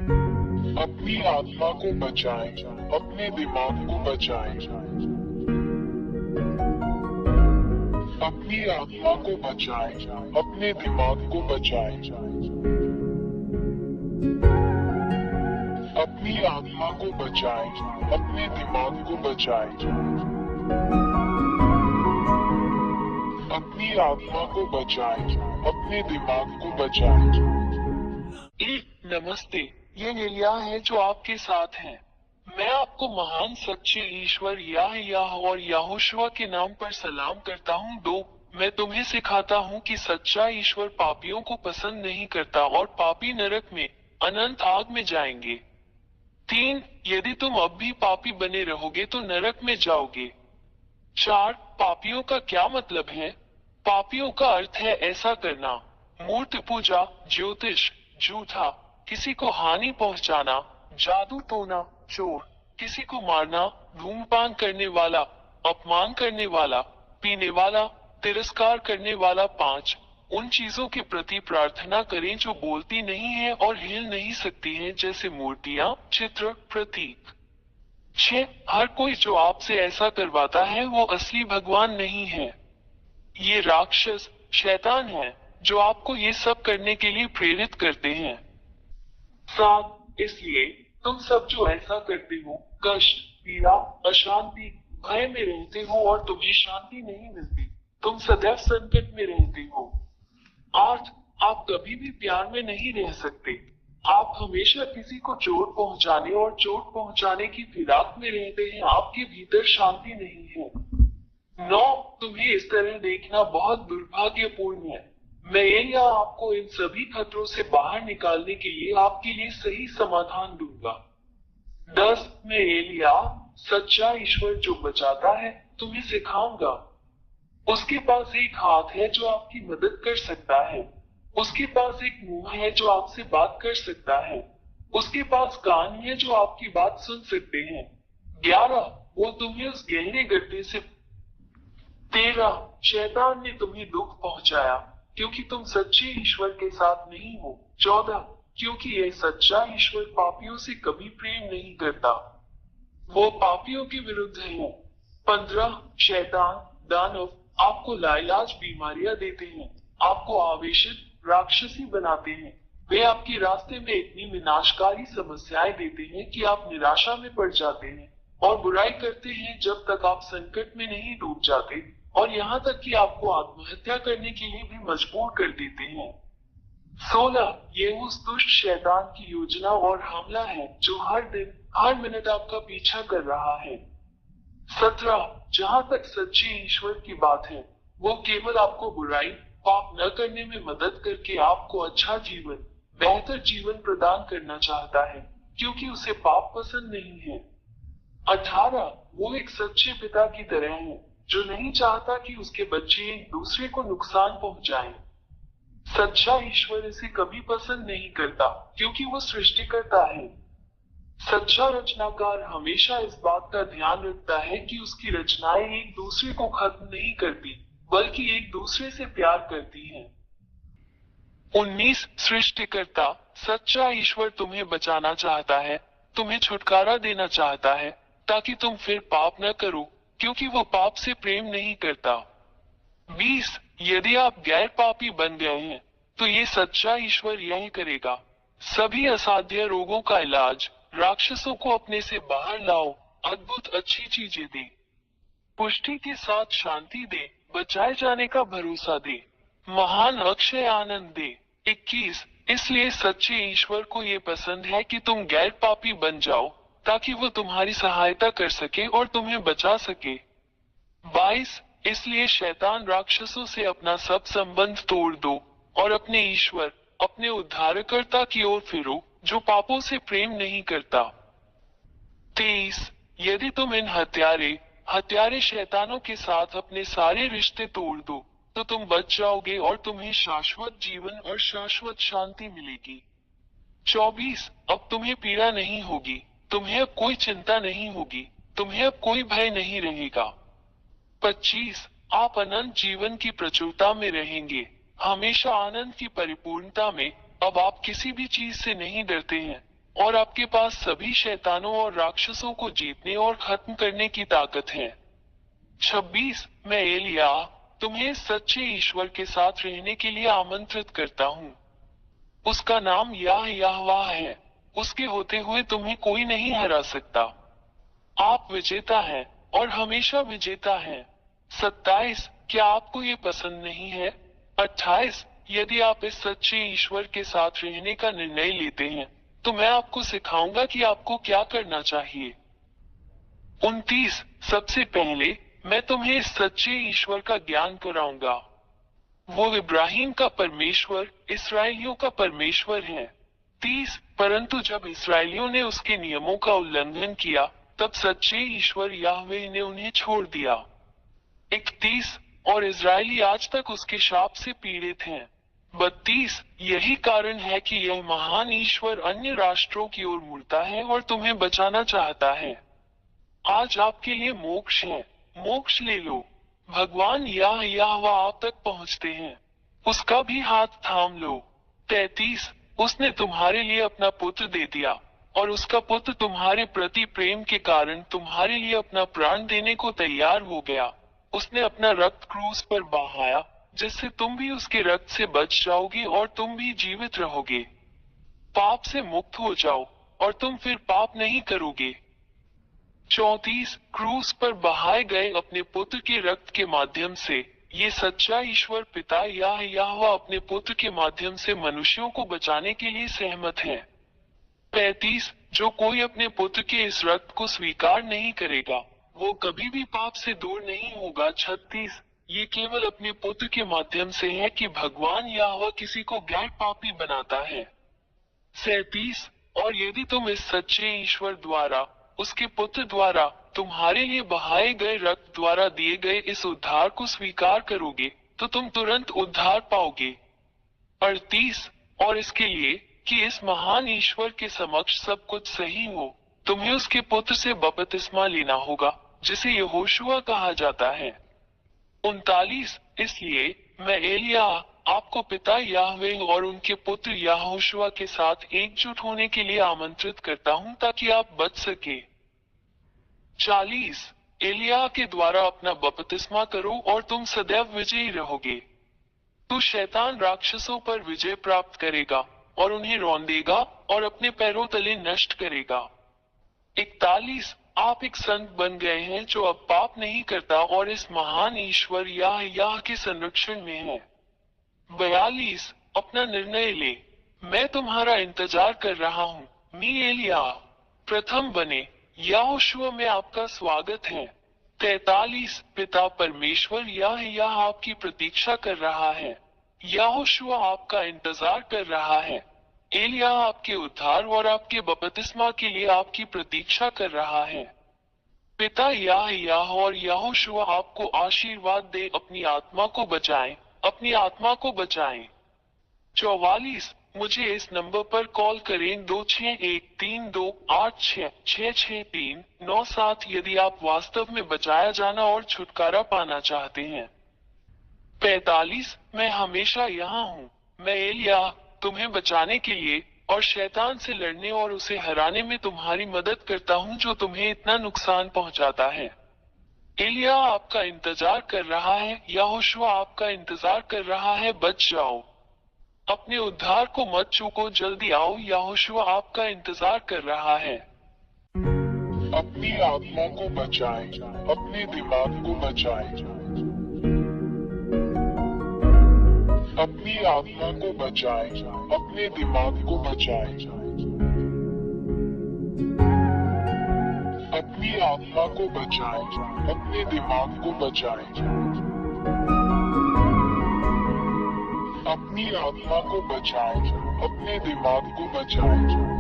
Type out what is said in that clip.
अपनी आत्मा को बचाएं, अपने दिमाग को बचाएं। अपनी आत्मा को बचाएं, अपने दिमाग को बचाएं। अपनी आत्मा को बचाएं, अपने दिमाग को बचाएं। अपनी आत्मा को बचाएं, अपने दिमाग को बचाएं। नमस्ते, ये एलिया है जो आपके साथ है। मैं आपको महान सच्चे ईश्वर याह और यहोशुआ के नाम पर सलाम करता हूँ। 2, मैं तुम्हें सिखाता हूँ कि सच्चा ईश्वर पापियों को पसंद नहीं करता और पापी नरक में अनंत आग में जाएंगे। 3, यदि तुम अब भी पापी बने रहोगे तो नरक में जाओगे। 4, पापियों का क्या मतलब है? पापियों का अर्थ है ऐसा करना: मूर्ति पूजा, ज्योतिष, झूठा, किसी को हानि पहुंचाना, जादू टोना, चोर, किसी को मारना, धूम्रपान करने वाला, अपमान करने वाला, पीने वाला, तिरस्कार करने वाला। 5, उन चीजों के प्रति प्रार्थना करें जो बोलती नहीं है और हिल नहीं सकती हैं, जैसे मूर्तियां, चित्र, प्रतीक। 6, हर कोई जो आपसे ऐसा करवाता है वो असली भगवान नहीं है। ये राक्षस, शैतान है जो आपको ये सब करने के लिए प्रेरित करते हैं। 7, इसलिए तुम सब जो ऐसा करते हो, कष्ट, पीड़ा, अशांति, भय में रहते हो और तुम्हें शांति नहीं मिलती। तुम सदैव संकट में रहते हो। 8, आप कभी भी प्यार में नहीं रह सकते। आप हमेशा किसी को चोट पहुंचाने और चोट पहुंचाने की फिराक में रहते हैं। आपके भीतर शांति नहीं है। 9, तुम्हें इस तरह देखना बहुत दुर्भाग्यपूर्ण है। मैं एलिया आपको इन सभी खतरों से बाहर निकालने के लिए आपके लिए सही समाधान दूंगा। 10, मैं एलिया, सच्चा ईश्वर जो बचाता है, तुम्हें सिखाऊंगा। उसके पास एक हाथ है जो आपकी मदद कर सकता है। उसके पास एक मुंह है जो आपसे बात कर सकता है। उसके पास कान है जो आपकी बात सुन सकते हैं। 11, वो तुम्हें उस गहरे गड्ढे से 13, शैतान ने तुम्हें दुख पहुंचाया क्योंकि तुम सच्चे ईश्वर के साथ नहीं हो। 14, क्योंकि यह सच्चा ईश्वर पापियों से कभी प्रेम नहीं करता, वो पापियों के विरुद्ध है। 15, शैतान, दानव आपको लाइलाज बीमारियां देते हैं, आपको आवेशित, राक्षसी बनाते हैं। वे आपके रास्ते में इतनी विनाशकारी समस्याएं देते हैं कि आप निराशा में पड़ जाते हैं और बुराई करते हैं जब तक आप संकट में नहीं डूब जाते, और यहाँ तक कि आपको आत्महत्या करने के लिए भी मजबूर कर देते हैं। 16, ये उस दुष्ट शैतान की योजना और हमला है जो हर दिन, हर मिनट आपका पीछा कर रहा है। 17, जहाँ तक सच्चे ईश्वर की बात है, वो केवल आपको बुराई, पाप न करने में मदद करके आपको अच्छा जीवन, बेहतर जीवन प्रदान करना चाहता है, क्योंकि उसे पाप पसंद नहीं है। 18, वो एक सच्चे पिता की तरह है जो नहीं चाहता कि उसके बच्चे एक दूसरे को नुकसान पहुंचाएं। सच्चा ईश्वर इसे कभी पसंद नहीं करता क्योंकि वो सृष्टिकर्ता है। सच्चा रचनाकार हमेशा इस बात का ध्यान रखता है कि उसकी रचनाएं एक दूसरे को खत्म नहीं करती, बल्कि एक दूसरे से प्यार करती हैं। 19, सृष्टिकर्ता, सच्चा ईश्वर तुम्हें बचाना चाहता है, तुम्हें छुटकारा देना चाहता है ताकि तुम फिर पाप न करो, क्योंकि वो पाप से प्रेम नहीं करता। 20, यदि आप गैर पापी बन गए हैं तो ये सच्चा ईश्वर यही करेगा: सभी असाध्य रोगों का इलाज, राक्षसों को अपने से बाहर लाओ, अद्भुत अच्छी चीजें दे, पुष्टि के साथ शांति दे, बचाए जाने का भरोसा दे, महान अक्षय आनंद दे। 21, इसलिए सच्चे ईश्वर को ये पसंद है कि तुम गैर पापी बन जाओ ताकि वो तुम्हारी सहायता कर सके और तुम्हें बचा सके। 22, इसलिए शैतान राक्षसों से अपना सब संबंध तोड़ दो और अपने ईश्वर, अपने उद्धारकर्ता की ओर फिरो जो पापों से प्रेम नहीं करता। 23, यदि तुम इन हत्यारे शैतानों के साथ अपने सारे रिश्ते तोड़ दो तो तुम बच जाओगे और तुम्हें शाश्वत जीवन और शाश्वत शांति मिलेगी। 24, अब तुम्हें पीड़ा नहीं होगी, तुम्हें अब कोई चिंता नहीं होगी, तुम्हें अब कोई भय नहीं रहेगा। 25, आप अनंत जीवन की प्रचुरता में रहेंगे, हमेशा आनंद की परिपूर्णता में। अब आप किसी भी चीज से नहीं डरते हैं और आपके पास सभी शैतानों और राक्षसों को जीतने और खत्म करने की ताकत है। 26 मैं एलिया तुम्हें सच्चे ईश्वर के साथ रहने के लिए आमंत्रित करता हूँ। उसका नाम यहोवा है। उसके होते हुए तुम्हें कोई नहीं हरा सकता। आप विजेता हैं और हमेशा विजेता हैं। 27 क्या आपको ये पसंद नहीं है? 28 यदि आप इस सच्चे ईश्वर के साथ रहने का निर्णय लेते हैं तो मैं आपको सिखाऊंगा कि आपको क्या करना चाहिए। 29 सबसे पहले मैं तुम्हें इस सच्चे ईश्वर का ज्ञान कराऊंगा। वो इब्राहिम का परमेश्वर, इसराइलियों का परमेश्वर है। 30 परंतु जब इसराइलियों ने उसके नियमों का उल्लंघन किया तब सच्चे ईश्वर याहवे ने उन्हें छोड़ दिया। 31 और इजरायली आज तक उसके शाप से पीड़ित हैं। 32 यही कारण है कि यह महान ईश्वर अन्य राष्ट्रों की ओर मुड़ता है और तुम्हें बचाना चाहता है। आज आपके लिए मोक्ष है, मोक्ष ले लो। भगवान यहोवा आप तक पहुंचते हैं, उसका भी हाथ थाम लो। 33 उसने तुम्हारे लिए अपना पुत्र दे दिया और उसका पुत्र तुम्हारे प्रति प्रेम के कारण तुम्हारे लिए अपना प्राण देने को तैयार हो गया। उसने अपना रक्त क्रूस पर बहाया जिससे तुम भी उसके रक्त से बच जाओगे और तुम भी जीवित रहोगे। पाप से मुक्त हो जाओ और तुम फिर पाप नहीं करोगे। 34 क्रूस पर बहाए गए अपने पुत्र के रक्त के माध्यम से ये सच्चा ईश्वर पिता यहोवा अपने पुत्र के माध्यम से मनुष्यों को बचाने के लिए सहमत है। 35 जो कोई अपने पुत्र के इस रक्त को स्वीकार नहीं करेगा वो कभी भी पाप से दूर नहीं होगा। 36 ये केवल अपने पुत्र के माध्यम से है कि भगवान यहोवा किसी को गैर पापी बनाता है। 37 और यदि तुम इस सच्चे ईश्वर द्वारा उसके पुत्र द्वारा तुम्हारे लिए बहाए गए रक्त द्वारा दिए गए इस उद्धार को स्वीकार करोगे तो तुम तुरंत उद्धार पाओगे। 38 और इसके लिए कि इस महान ईश्वर के समक्ष सब कुछ सही हो तुम्हें उसके पुत्र से बपतिस्मा लेना होगा जिसे यहोशुआ कहा जाता है। 39 इसलिए मैं एलिया आपको पिता याहवे और उनके पुत्र यहोशुआ के साथ एकजुट होने के लिए आमंत्रित करता हूं ताकि आप बच सके। 40 एलिया के द्वारा अपना बपतिस्मा करो और तुम सदैव विजयी रहोगे। तू शैतान राक्षसों पर विजय प्राप्त करेगा और उन्हें रौंदेगा और अपने पैरों तले नष्ट करेगा। 41 आप एक संत बन गए हैं जो अब पाप नहीं करता और इस महान ईश्वर याह के संरक्षण में है। 42 अपना निर्णय ले, मैं तुम्हारा इंतजार कर रहा हूँ। मी एलिया प्रथम बने यहोशुआ में आपका स्वागत है। 43 पिता परमेश्वर याह आपकी प्रतीक्षा कर रहा है। यहोशुआ आपका इंतजार कर रहा है। एलिया आपके उद्धार और आपके बपतिस्मा के लिए आपकी प्रतीक्षा कर रहा है। पिता याह और यहोशुआ आपको आशीर्वाद दे अपनी आत्मा को बचाएं, अपनी आत्मा को बचाएं। 44 मुझे इस नंबर पर कॉल करें 261328666397 यदि आप वास्तव में बचाया जाना और छुटकारा पाना चाहते हैं। 45 मैं हमेशा यहाँ हूँ। मैं एलिया तुम्हें बचाने के लिए और शैतान से लड़ने और उसे हराने में तुम्हारी मदद करता हूँ जो तुम्हें इतना नुकसान पहुँचाता है। एलिया आपका इंतजार कर रहा है, यहोशुआ आपका इंतजार कर रहा है, बच जाओ। अपने उद्धार को मत चूको, जल्दी आओ, यहोशुआ आपका इंतजार कर रहा है। अपनी आत्मा को बचाएं, अपने दिमाग को बचाएं। अपनी आत्मा को बचाएं, अपने दिमाग को बचाएं। अपनी आत्मा को बचाएं, अपने दिमाग को बचाएं। अपनी आत्मा को बचाएं, अपने दिमाग को बचाएं।